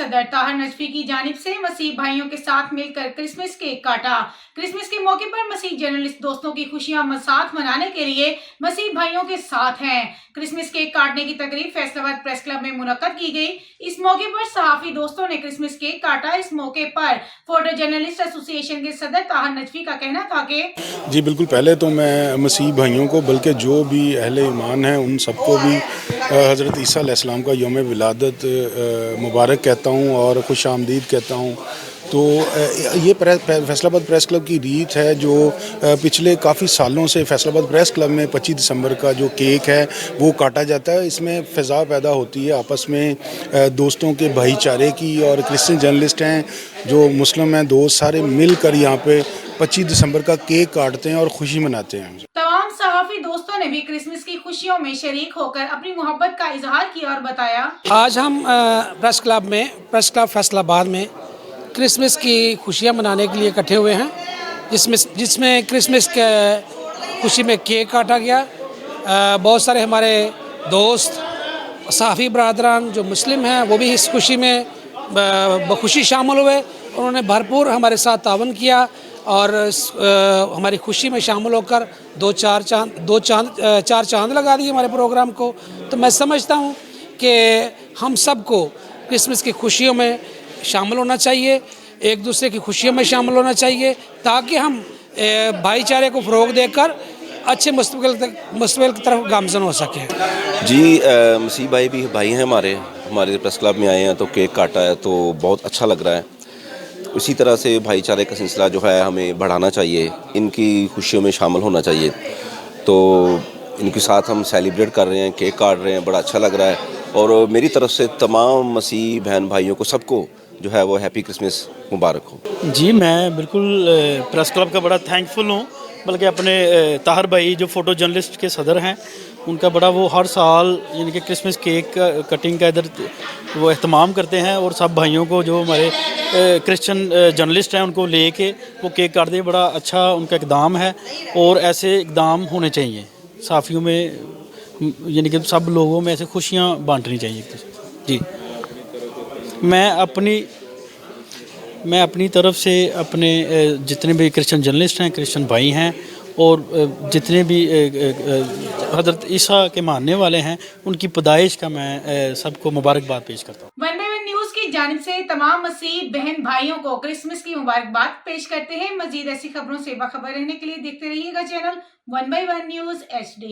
सदर ताहर नजफी की जानिब से मसीह भाइयों के साथ मिलकर क्रिसमस केक काटा। क्रिसमस के मौके पर मसीह जर्नलिस्ट दोस्तों की खुशियां साथ मनाने के लिए मसीह भाइयों के साथ हैं। क्रिसमस केक काटने की तकरीब फैसलाबाद प्रेस क्लब में मुनक्कद की गई। इस मौके पर सहाफी दोस्तों ने क्रिसमस केक काटा। इस मौके पर फोटो जर्नलिस्ट एसोसिएशन के सदर ताहर नजफी का कहना था कि जी बिल्कुल, पहले तो मैं मसीह भाइयों को बल्कि जो भी अहले ईमान हैं उन सबको भी हज़रत ईसा अलैहिस्सलाम का यौम विलादत मुबारक कहता हूँ और खुश आमदीद कहता हूँ। तो ये फैसलाबाद प्रेस क्लब की रीत है जो पिछले काफ़ी सालों से फैसलाबाद प्रेस क्लब में 25 दिसंबर का जो केक है वो काटा जाता है। इसमें फ़िज़ा पैदा होती है आपस में दोस्तों के भाईचारे की, और क्रिश्चियन जर्नलिस्ट हैं जो मुस्लिम हैं दोस्त सारे मिलकर यहाँ पे 25 दिसंबर का केक काटते हैं और खुशी मनाते हैं। तमाम सहाफी दोस्तों ने भी क्रिसमस की खुशियों में शरीक होकर अपनी मोहब्बत का इजहार किया और बताया, आज हम प्रेस क्लब फैसलाबाद में क्रिसमस की खुशियां मनाने के लिए इकट्ठे हुए हैं, जिसमें क्रिसमस के खुशी में केक काटा गया। बहुत सारे हमारे दोस्त सहाफ़ी बरादरान जो मुस्लिम हैं वो भी इस खुशी में बखुशी शामिल हुए। उन्होंने भरपूर हमारे साथ तावन किया और हमारी खुशी में शामिल होकर चार चांद लगा दिए हमारे प्रोग्राम को। तो मैं समझता हूँ कि हम सबको क्रिसमस की खुशियों में शामिल होना चाहिए, एक दूसरे की खुशियों में शामिल होना चाहिए, ताकि हम भाईचारे को फ़रोग़ देकर अच्छे मुस्तक़बिल की तरफ गामज़न हो सकें। जी मसीह भाई भी भाई हैं हमारे प्रेस क्लब में आए हैं तो केक काटा है तो बहुत अच्छा लग रहा है। इसी तरह से भाईचारे का सिलसिला जो है हमें बढ़ाना चाहिए, इनकी खुशियों में शामिल होना चाहिए। तो इनके साथ हम सेलिब्रेट कर रहे हैं, केक काट रहे हैं, बड़ा अच्छा लग रहा है। और मेरी तरफ से तमाम मसीह बहन भाइयों को सबको जो है वो हैप्पी क्रिसमस मुबारक हो। जी मैं बिल्कुल प्रेस क्लब का बड़ा थैंकफुल हूँ, बल्कि अपने ताहर भाई जो फ़ोटो जर्नलिस्ट के सदर हैं उनका बड़ा वो हर साल यानी कि क्रिसमस केक कटिंग का इधर वो एहतमाम करते हैं, और सब भाइयों को जो हमारे क्रिश्चियन जर्नलिस्ट हैं उनको लेके वो केक काटते हैं। बड़ा अच्छा उनका इक़दाम है और ऐसे इक़दाम होने चाहिए साफ़ियों में, यानी कि सब लोगों में ऐसे खुशियाँ बांटनी चाहिए। जी मैं अपनी तरफ से अपने जितने भी क्रिश्चियन जर्नलिस्ट हैं, क्रिश्चियन भाई हैं और जितने भी हज़रत ईसा के मानने वाले हैं उनकी पैदाइश का मैं सबको मुबारकबाद पेश करता हूँ। 1/1 न्यूज़ की जानिब से तमाम मसीह बहन भाइयों को क्रिसमस की मुबारकबाद पेश करते हैं। मजीद ऐसी खबरों से बाखबर रहने के लिए देखते रहिएगा चैनल 1/1 न्यूज़ HD।